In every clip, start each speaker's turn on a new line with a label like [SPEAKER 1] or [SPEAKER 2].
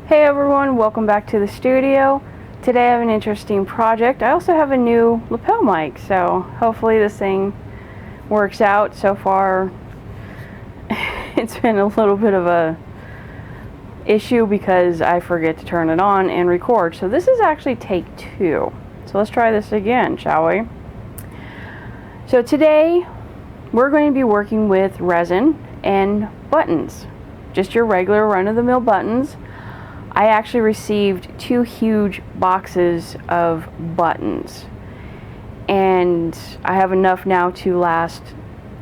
[SPEAKER 1] Hey everyone, welcome back to the studio. Today I have an interesting project. I also have a new lapel mic, so hopefully this thing works out. So far it's been a little bit of a issue because I forget to turn it on and record. So this is actually take 2. So let's try this again, shall we? So today we're going to be working with resin and buttons. Just your regular run-of-the-mill buttons. I actually received 2 huge boxes of buttons, and I have enough now to last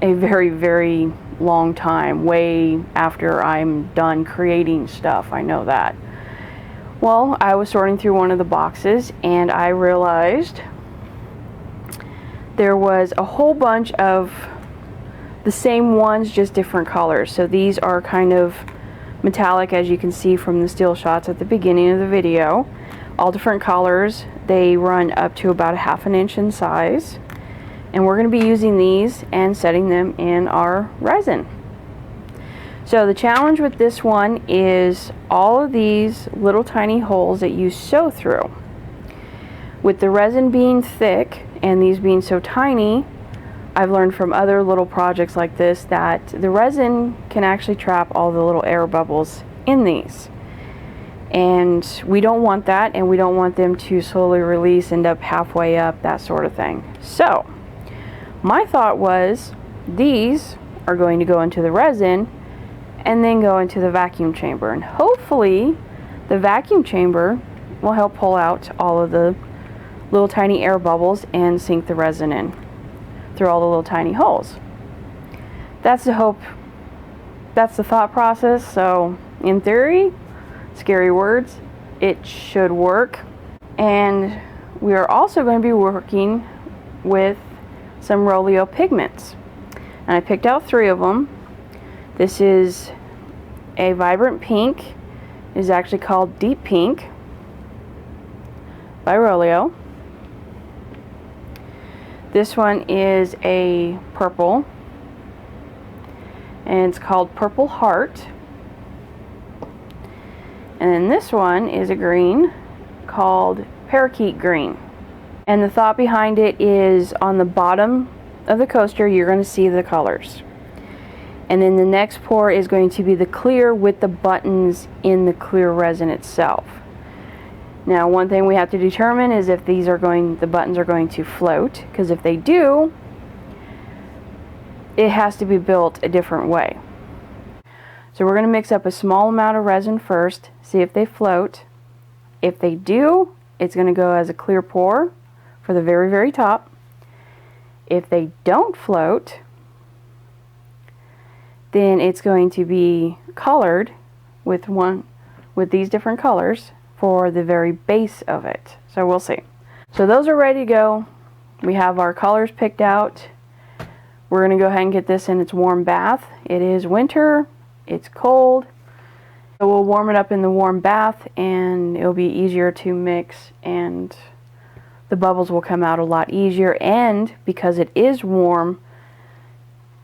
[SPEAKER 1] a very, very long time, way after I'm done creating stuff. I know that. Well, I was sorting through one of the boxes and I realized there was a whole bunch of the same ones, just different colors. So these are kind of metallic, as you can see from the still shots at the beginning of the video. All different colors. They run up to about a ½ inch in size, and we're going to be using these and setting them in our resin. So the challenge with this one is all of these little tiny holes that you sew through. With the resin being thick and these being so tiny, I've learned from other little projects like this that the resin can actually trap all the little air bubbles in these. And we don't want that, and we don't want them to slowly release, end up halfway up, that sort of thing. So, my thought was these are going to go into the resin and then go into the vacuum chamber. And hopefully the vacuum chamber will help pull out all of the little tiny air bubbles and sink the resin in through all the little tiny holes. That's the hope, that's the thought process. So in theory, scary words, it should work. And we are also going to be working with some Roleo pigments, and I picked out 3 of them. This is a vibrant pink. It is actually called Deep Pink by Roleo. This one is a purple, and it's called Purple Heart. And then this one is a green called Parakeet Green. And the thought behind it is on the bottom of the coaster you're going to see the colors. And then the next pour is going to be the clear with the buttons in the clear resin itself. Now, one thing we have to determine is if the buttons are going to float, because if they do, it has to be built a different way. So we're going to mix up a small amount of resin first, see if they float. If they do, it's going to go as a clear pour for the very, very top. If they don't float, then it's going to be colored with these different colors for the very base of it. So we'll see. So those are ready to go. We have our colors picked out. We're going to go ahead and get this in its warm bath. It is winter, it's cold, so we'll warm it up in the warm bath and it'll be easier to mix, and the bubbles will come out a lot easier, and because it is warm,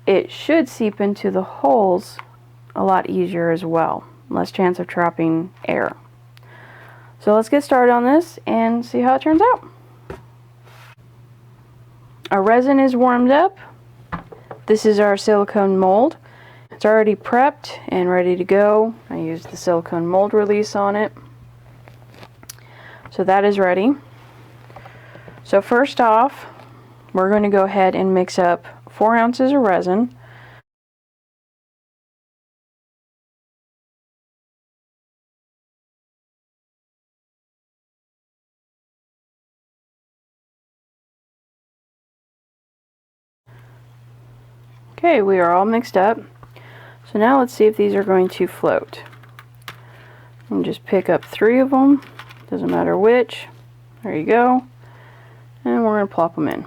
[SPEAKER 1] it should seep into the holes a lot easier as well. Less chance of trapping air. So let's get started on this and see how it turns out. Our resin is warmed up. This is our silicone mold. It's already prepped and ready to go. I used the silicone mold release on it. So that is ready. So first off, we're going to go ahead and mix up 4 ounces of resin. Okay, we are all mixed up. So now let's see if these are going to float. And just pick up 3 of them, doesn't matter which. There you go. And we're going to plop them in.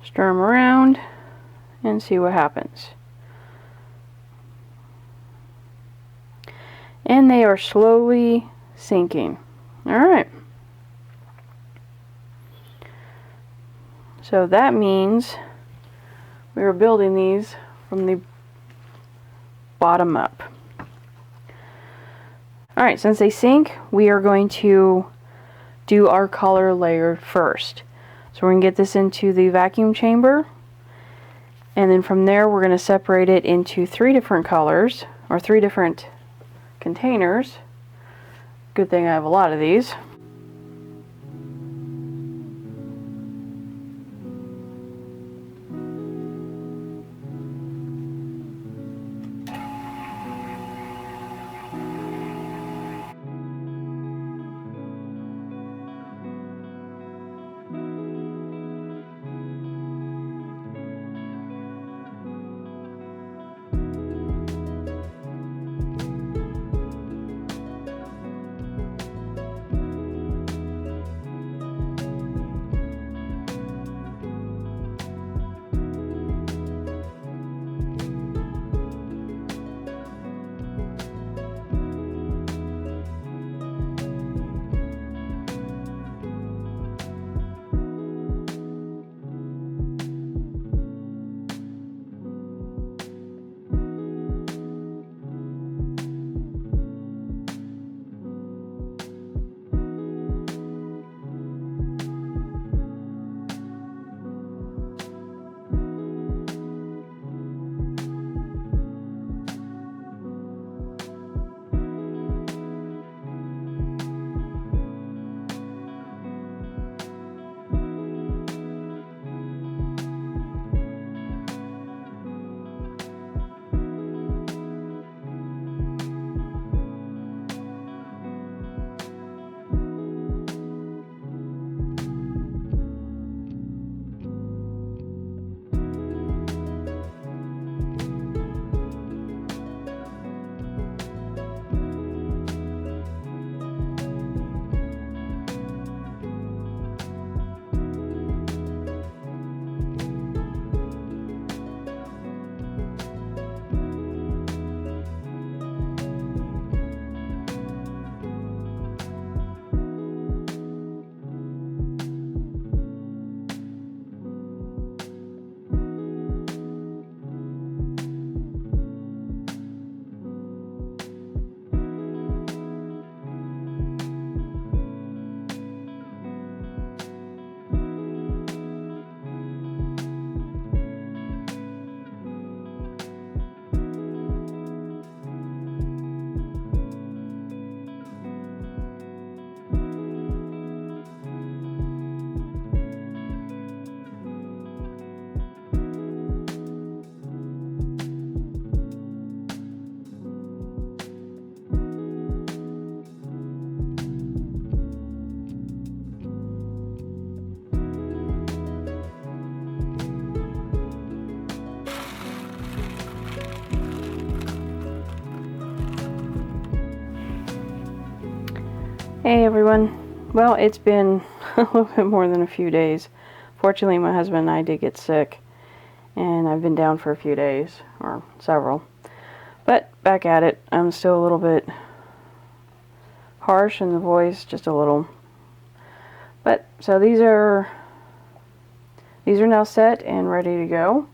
[SPEAKER 1] Stir them around and see what happens. And they are slowly sinking. Alright. So that means we are building these from the bottom up. Alright, since they sync, we are going to do our color layer first. So we're going to get this into the vacuum chamber, and then from there we're going to separate it into 3 different colors, or 3 different containers. Good thing I have a lot of these. Hey everyone. Well, it's been a little bit more than a few days. Fortunately, my husband and I did get sick, and I've been down for a few days, or several. But back at it. I'm still a little bit harsh in the voice, just a little. But so these are now set and ready to go.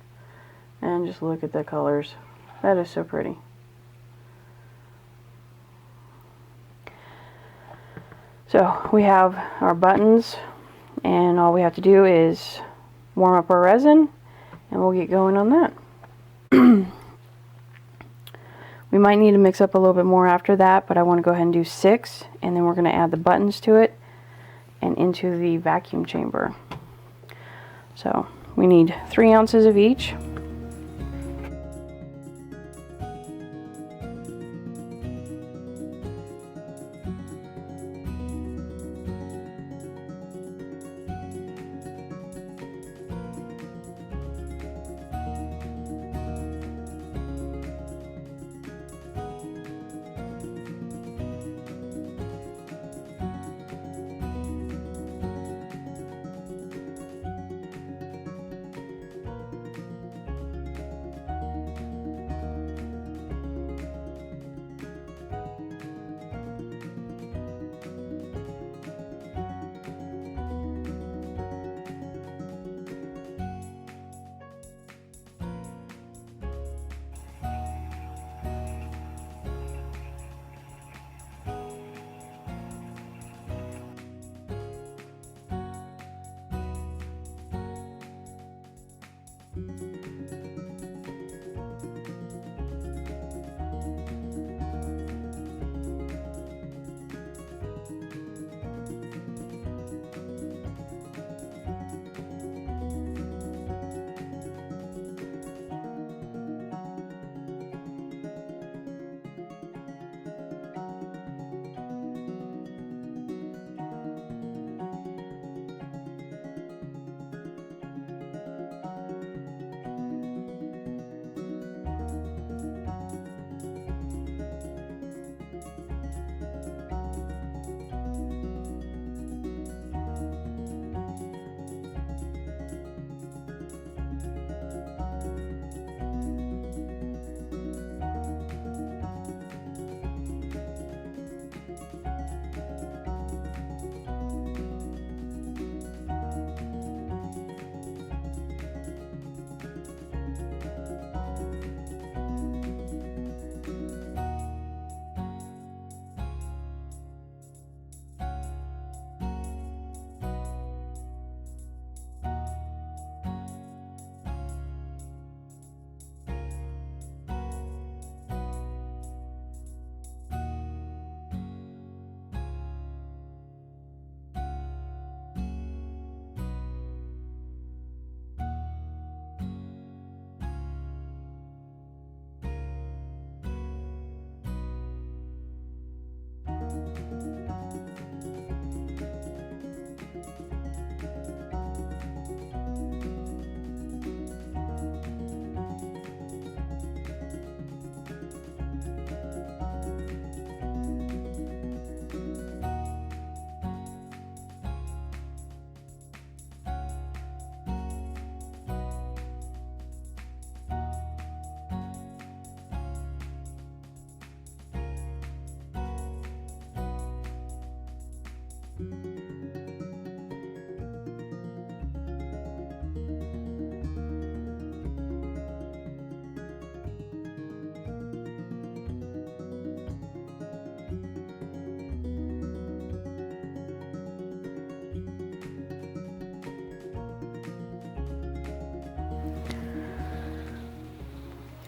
[SPEAKER 1] And just look at the colors. That is so pretty. So we have our buttons, and all we have to do is warm up our resin, and we'll get going on that. We might need to mix up a little bit more after that, but I want to go ahead and do 6, and then we're going to add the buttons to it and into the vacuum chamber. So we need 3 ounces of each.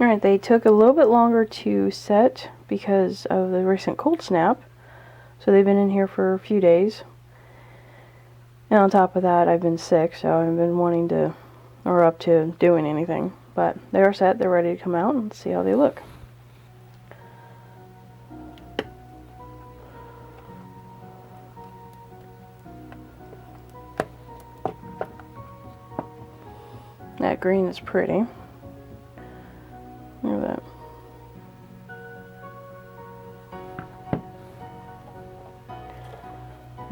[SPEAKER 1] Alright, they took a little bit longer to set because of the recent cold snap. So they've been in here for a few days. And on top of that, I've been sick, so I haven't been wanting to, or up to doing anything. But they are set, they're ready to come out, and see how they look. That green is pretty. Look at that.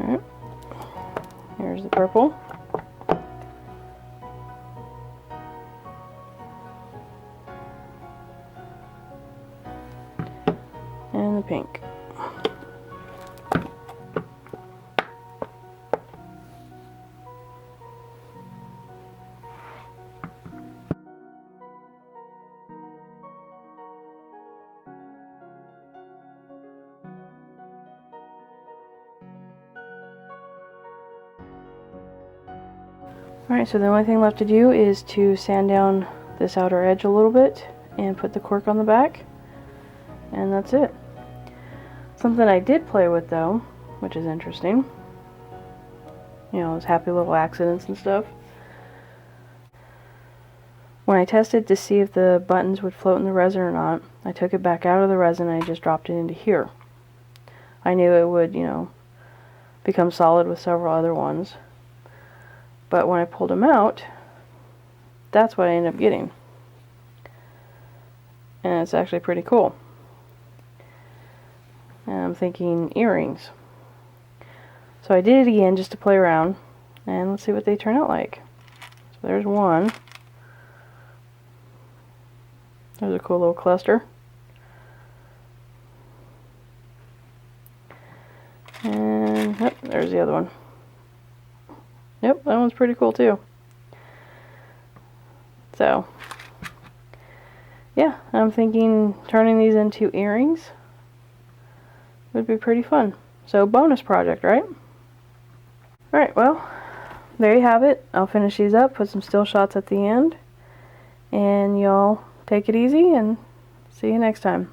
[SPEAKER 1] Alright. Here's the purple. And the pink. Alright, so the only thing left to do is to sand down this outer edge a little bit and put the cork on the back, and that's it. Something I did play with though, which is interesting, you know, those happy little accidents and stuff. When I tested to see if the buttons would float in the resin or not, I took it back out of the resin and I just dropped it into here. I knew it would, you know, become solid with several other ones. But when I pulled them out, that's what I ended up getting. And it's actually pretty cool. And I'm thinking earrings. So I did it again just to play around. And let's see what they turn out like. So there's one. There's a cool little cluster. And yep, there's the other one. Yep, that one's pretty cool too. So, yeah, I'm thinking turning these into earrings would be pretty fun. So, bonus project, right? Alright, well, there you have it. I'll finish these up, put some still shots at the end, and y'all take it easy and see you next time.